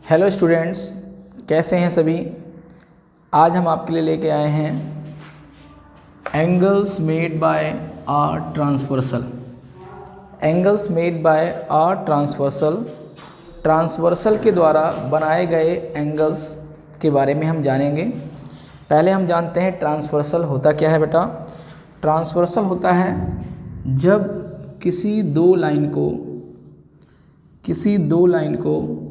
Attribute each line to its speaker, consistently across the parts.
Speaker 1: Hello students, कैसे हैं सभी। आज हम आपके लिए लेके आए हैं angles made by a transversal. Angles made by a transversal, transversal के द्वारा बनाए गए एंगल्स के बारे में हम जानेंगे। पहले हम जानते हैं ट्रांसवर्सल होता क्या है बेटा। ट्रांसवर्सल होता है जब किसी दो लाइन को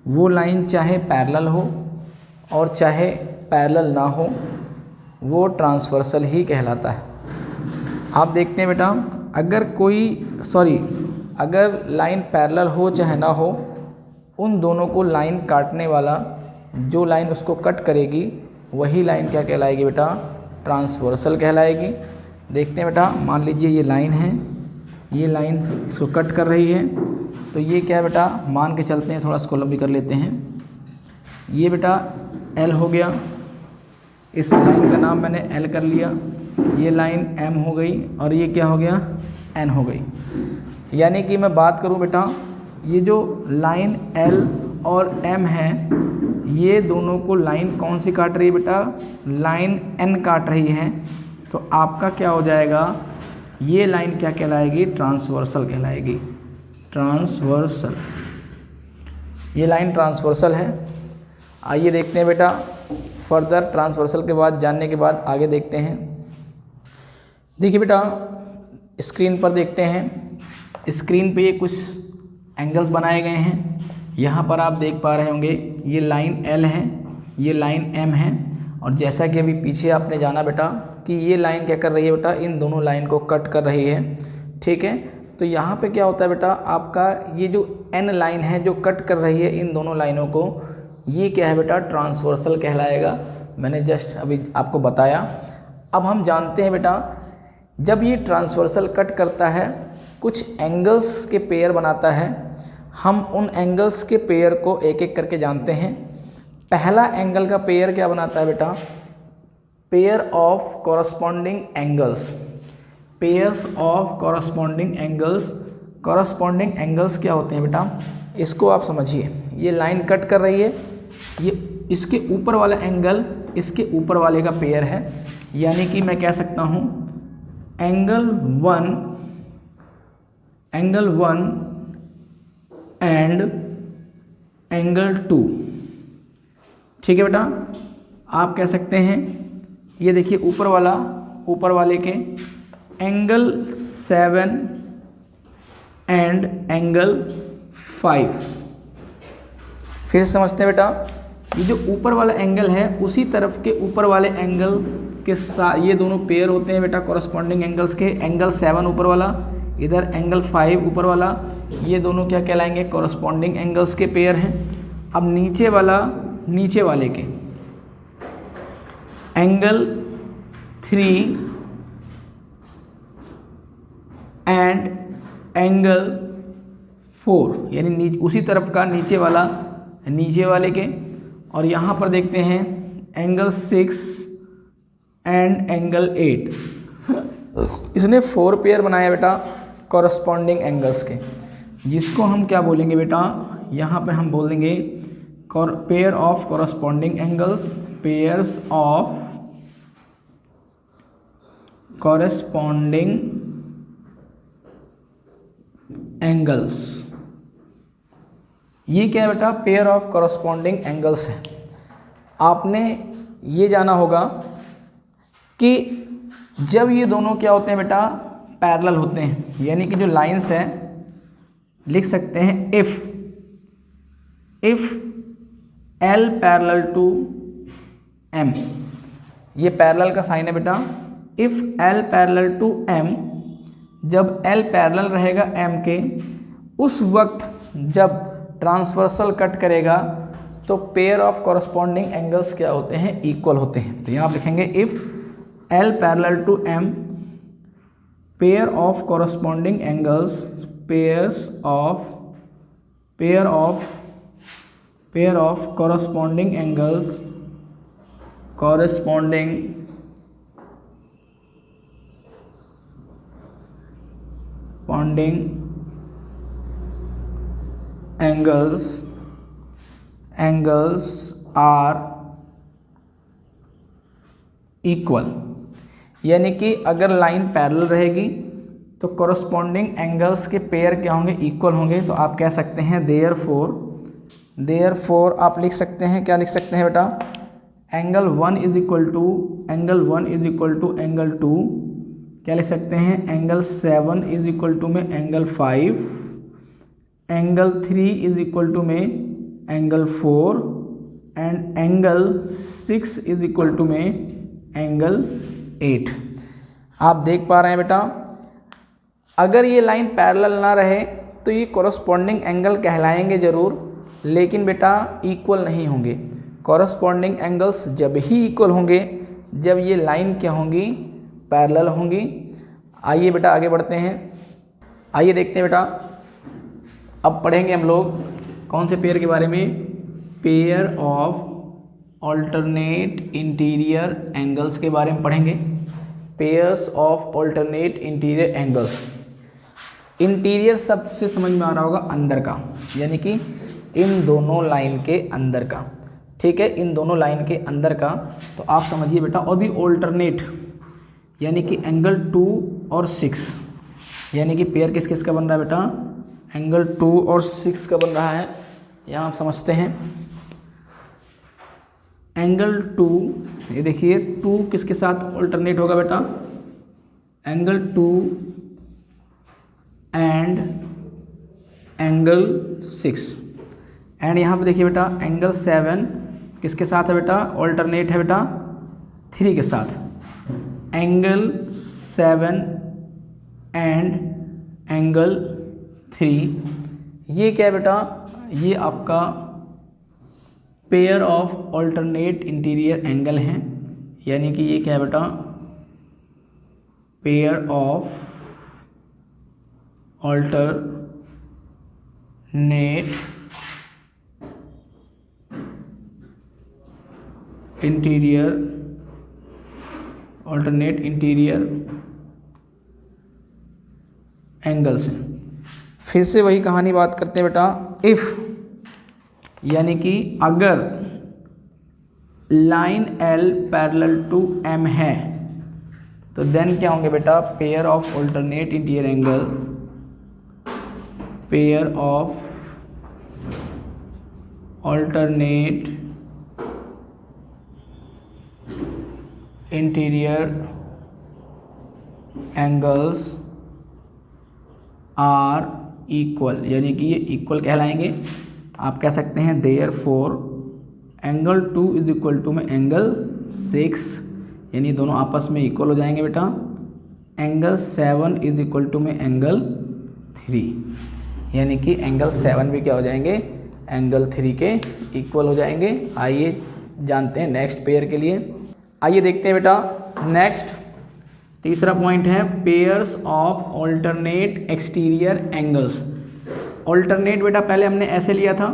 Speaker 1: वो लाइन चाहे पैरेलल हो और चाहे पैरेलल ना हो, वो ट्रांसवर्सल ही कहलाता है। आप देखते हैं बेटा, अगर लाइन पैरेलल हो चाहे ना हो, उन दोनों को लाइन काटने वाला जो लाइन उसको कट करेगी वही लाइन क्या कहलाएगी बेटा, ट्रांसवर्सल कहलाएगी। देखते हैं बेटा, मान लीजिए ये लाइन है, ये लाइन इसको कट कर रही है, तो ये क्या है बेटा, मान के चलते हैं, थोड़ा इसको लंबी कर लेते हैं। ये बेटा L हो गया, इस लाइन का नाम मैंने L कर लिया। ये लाइन M हो गई और ये क्या हो गया, N हो गई। यानी कि मैं बात करूं बेटा, ये जो लाइन L और M है, ये दोनों को लाइन कौन सी काट रही है बेटा, लाइन N काट रही है। तो आपका क्या हो जाएगा, ये लाइन क्या कहलाएगी, ट्रांसवर्सल कहलाएगी। ट्रांसवर्सल, ये लाइन ट्रांसवर्सल है। आइए देखते हैं बेटा फर्दर, ट्रांसवर्सल के बाद जानने के बाद आगे देखते हैं। देखिए बेटा, स्क्रीन पर देखते हैं। स्क्रीन पे ये कुछ एंगल्स बनाए गए हैं। यहाँ पर आप देख पा रहे होंगे, ये लाइन L है, ये लाइन M है। और जैसा कि अभी पीछे आपने जाना बेटा कि ये लाइन क्या कर रही है बेटा, इन दोनों लाइन को कट कर रही है। ठीक है, तो यहाँ पे क्या होता है बेटा, आपका ये जो N लाइन है जो कट कर रही है इन दोनों लाइनों को, ये क्या है बेटा, ट्रांसवर्सल कहलाएगा। मैंने जस्ट अभी आपको बताया। अब हम जानते हैं बेटा, जब ये ट्रांसवर्सल कट करता है, कुछ एंगल्स के पेयर बनाता है। हम उन एंगल्स के पेयर को एक एक करके जानते हैं। पहला एंगल का पेयर क्या बनाता है बेटा, pair of corresponding angles. Pairs of corresponding angles. Corresponding angles क्या होते हैं बेटा, इसको आप समझिए। ये लाइन कट कर रही है, ये इसके ऊपर वाला एंगल इसके ऊपर वाले का पेयर है। यानी कि मैं कह सकता हूँ एंगल वन एंड एंगल 2। ठीक है बेटा, आप कह सकते हैं, ये देखिए ऊपर वाले के एंगल 7 एंड एंगल 5। फिर समझते हैं बेटा, ये जो ऊपर वाला एंगल है उसी तरफ के ऊपर वाले एंगल के साथ ये दोनों पेयर होते हैं बेटा कॉरस्पॉन्डिंग एंगल्स के। एंगल 7 ऊपर वाला, इधर एंगल 5 ऊपर वाला, ये दोनों क्या कहलाएंगे, कॉरस्पॉन्डिंग एंगल्स के पेयर हैं। अब नीचे वाले के एंगल 3 एंड एंगल 4, यानी उसी तरफ का नीचे वाले के। और यहाँ पर देखते हैं एंगल 6 एंड एंगल 8। इसने 4 पेयर बनाया बेटा कॉरस्पॉन्डिंग एंगल्स के, जिसको हम क्या बोलेंगे बेटा, यहाँ पे हम बोलेंगे pair of corresponding angles. Pairs of corresponding angles, ये क्या है बेटा, पेयर ऑफ कॉरस्पॉन्डिंग एंगल्स है। आपने ये जाना होगा कि जब ये दोनों क्या होते हैं बेटा, पैरेलल होते हैं। यानी कि जो लाइंस है, लिख सकते हैं if L parallel to M। ये पैरेलल का साइन है बेटा। If L parallel to M, जब L पैरेलल रहेगा M के, उस वक्त जब ट्रांसवर्सल कट करेगा तो पेयर ऑफ कॉरस्पॉन्डिंग एंगल्स क्या होते हैं, इक्वल होते हैं। तो यहाँ आप लिखेंगे if L parallel to M, pair of corresponding angles, pair of corresponding angles, angles angles are equal, यानी कि अगर लाइन पैरेलल रहेगी तो कॉरस्पॉन्डिंग एंगल्स के पेयर क्या होंगे, इक्वल होंगे। तो आप कह सकते हैं देयरफॉर आप लिख सकते हैं, क्या लिख सकते हैं बेटा, angle 1 is equal to angle 2, क्या लिख सकते हैं, एंगल 7 इज इक्वल टू में angle 5, angle 3 is equal to में angle 4 and angle 6 is equal to में एंगल 8। आप देख पा रहे हैं बेटा, अगर ये लाइन पैरेलल ना रहे तो ये कॉरस्पॉन्डिंग एंगल कहलाएंगे ज़रूर, लेकिन बेटा इक्वल नहीं होंगे। कॉरस्पॉन्डिंग एंगल्स जब ही इक्वल होंगे जब ये लाइन क्या होंगी, पैरेलल होंगी। आइए बेटा आगे बढ़ते हैं, आइए देखते हैं बेटा, अब पढ़ेंगे हम लोग कौन से पेयर के बारे में, pair of alternate interior angles के बारे में पढ़ेंगे। Pairs of alternate interior angles, interior शब्द से समझ में आ रहा होगा अंदर का, यानी कि इन दोनों लाइन के अंदर का, ठीक है, इन दोनों लाइन के अंदर का। तो आप समझिए बेटा, और भी ऑल्टरनेट यानी कि एंगल 2 और 6, यानी कि पेयर किस किस का बन रहा है बेटा, एंगल 2 और 6 का बन रहा है। यहाँ आप समझते हैं एंगल 2, ये देखिए 2 किसके साथ ऑल्टरनेट होगा बेटा, एंगल 2 एंड एंगल 6। एंड यहाँ पे देखिए बेटा एंगल 7 किसके साथ है बेटा, ऑल्टरनेट है बेटा 3 के साथ, एंगल 7 एंड एंगल 3। ये क्या है बेटा, ये आपका pair of alternate interior angle हैं, यानी कि ये क्या है बेटा, pair of alternate interior angles हैं। फिर से वही कहानी बात करते हैं बेटा, इफ़ यानी कि अगर line L parallel to M है तो देन क्या होंगे बेटा, pair of alternate interior angle, pair of alternate interior angles are equal, यानी कि ये इक्वल कहलाएंगे। आप कह सकते हैं therefore angle 2 is equal to में एंगल 6, यानी दोनों आपस में इक्वल हो जाएंगे बेटा। एंगल 7 इज इक्वल टू में एंगल 3, यानी कि एंगल 7 भी क्या हो जाएंगे, एंगल 3 के इक्वल हो जाएंगे। आइए जानते हैं नेक्स्ट पेयर के लिए, आइए देखते हैं बेटा नेक्स्ट तीसरा पॉइंट है pairs of alternate exterior angles. Alternate बेटा पहले हमने ऐसे लिया था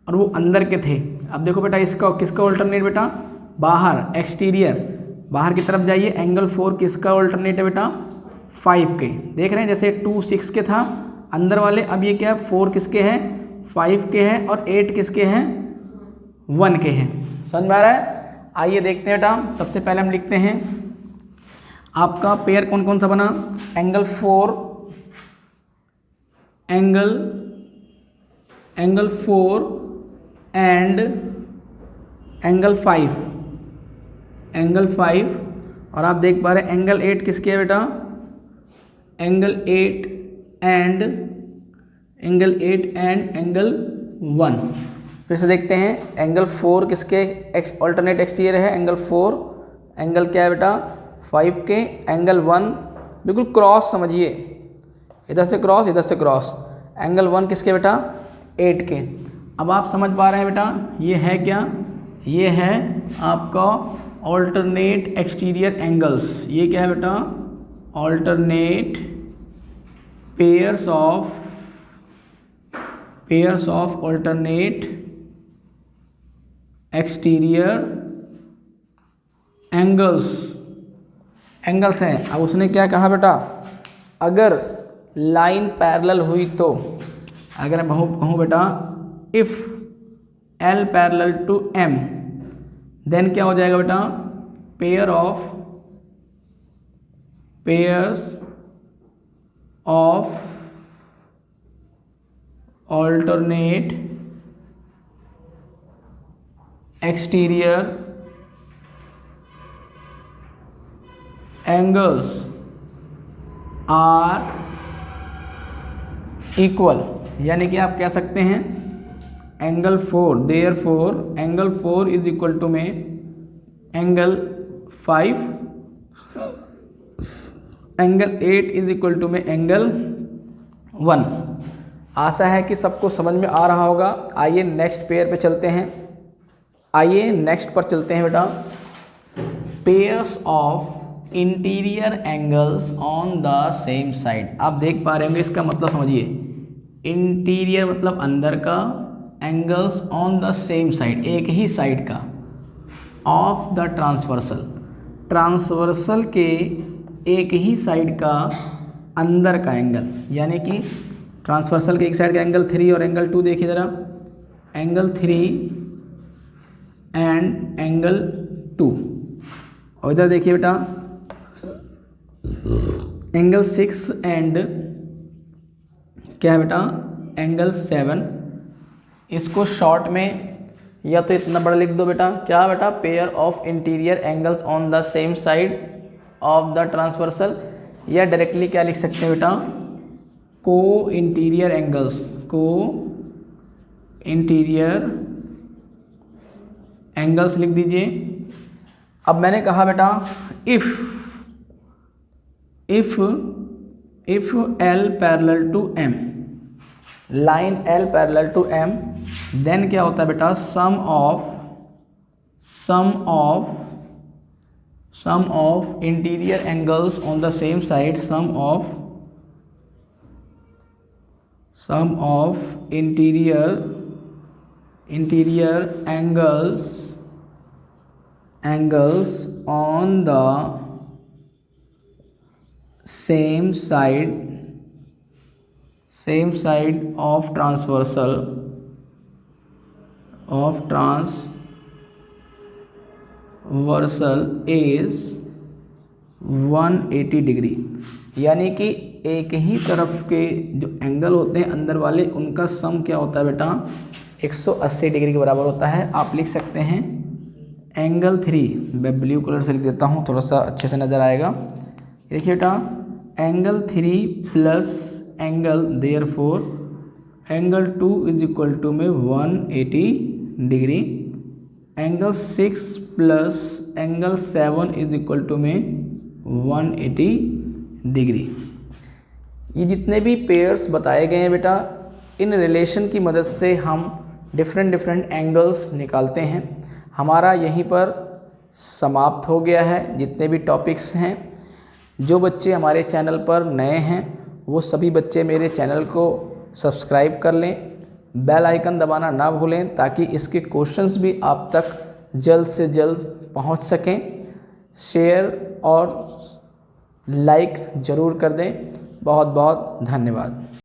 Speaker 1: और वो अंदर के थे, अब देखो बेटा इसका किसका ऑल्टरनेट बेटा, बाहर एक्सटीरियर, बाहर की तरफ जाइए, एंगल 4 किसका ऑल्टरनेट है बेटा, 5 के। देख रहे हैं जैसे 2 6 के था अंदर वाले, अब ये क्या है 4 किसके हैं, 5 के हैं, और 8 किसके हैं, 1 के हैं। समझ में आ रहा है। आइए देखते हैं बेटा, सबसे पहले हम लिखते हैं आपका पेयर कौन कौन सा बना, एंगल 4 एंड एंगल 5, और आप देख पा रहे हैं एंगल 8 किसके है बेटा, एंगल 8 एंड एंगल 1। फिर से देखते हैं एंगल 4 किसके ऑल्टरनेट एक्सटीरियर है, एंगल 4, एंगल क्या है बेटा 5 के, एंगल 1 बिल्कुल क्रॉस समझिए, इधर से क्रॉस इधर से क्रॉस, एंगल 1 किसके बेटा 8 के। अब आप समझ पा रहे हैं बेटा ये है क्या, ये है आपका ऑल्टरनेट एक्सटीरियर एंगल्स। ये क्या है बेटा, alternate pairs of alternate exterior angles हैं। अब उसने क्या कहा बेटा, अगर लाइन पैरेलल हुई तो, अगर मैं कहूँ बेटा if L parallel to M, then क्या हो जाएगा बेटा, pairs of alternate exterior angles are equal, यानी कि आप कह सकते हैं angle 4, therefore angle 4 is equal to में angle 5, angle 8 is equal to में एंगल 1। आशा है कि सबको समझ में आ रहा होगा। आइए नेक्स्ट पेयर पे चलते हैं। आइए नेक्स्ट पर चलते हैं बेटा। Pairs of interior angles on the same side. आप देख पा रहे होंगे, इसका मतलब समझिए, इंटीरियर मतलब अंदर का, angles on the same side एक ही साइड का, ऑफ द ट्रांसवर्सल, ट्रांसवर्सल के एक ही साइड का अंदर का एंगल, यानी कि ट्रांसवर्सल के एक साइड का एंगल 3 और एंगल 2 देखिए ज़रा, एंगल 3 एंड एंगल 2। और इधर देखिए बेटा एंगल 6 एंड क्या है बेटा, एंगल 7। इसको शॉर्ट में या तो इतना बड़ा लिख दो बेटा, क्या बेटा, pair of interior angles on the same side of the transversal, या डायरेक्टली क्या लिख सकते हैं बेटा, co interior angles, co interior angles लिख दीजिए। अब मैंने कहा बेटा if L parallel to M, line L parallel to M, then क्या होता है बेटा, sum of interior angles on the same side, sum of interior angles on the same side of transversal is 180 degree, यानी कि एक ही तरफ के जो एंगल होते हैं अंदर वाले, उनका सम क्या होता है बेटा, 180 डिग्री के बराबर होता है। आप लिख सकते हैं एंगल 3, मैं ब्लू कलर से लिख देता हूँ, थोड़ा सा अच्छे से नज़र आएगा। देखिए बेटा angle 3 plus angle, therefore angle 2 is equal to में 180 degree, angle 6 plus angle 7 is equal to में 180 डिग्री। ये जितने भी पेयर्स बताए गए हैं बेटा, इन रिलेशन की मदद से हम डिफरेंट एंगल्स निकालते हैं। हमारा यहीं पर समाप्त हो गया है। जितने भी टॉपिक्स हैं, जो बच्चे हमारे चैनल पर नए हैं वो सभी बच्चे मेरे चैनल को सब्सक्राइब कर लें, बेल आइकन दबाना ना भूलें, ताकि इसके क्वेश्चंस भी आप तक जल्द से जल्द पहुंच सकें। शेयर और लाइक ज़रूर कर दें। बहुत बहुत धन्यवाद।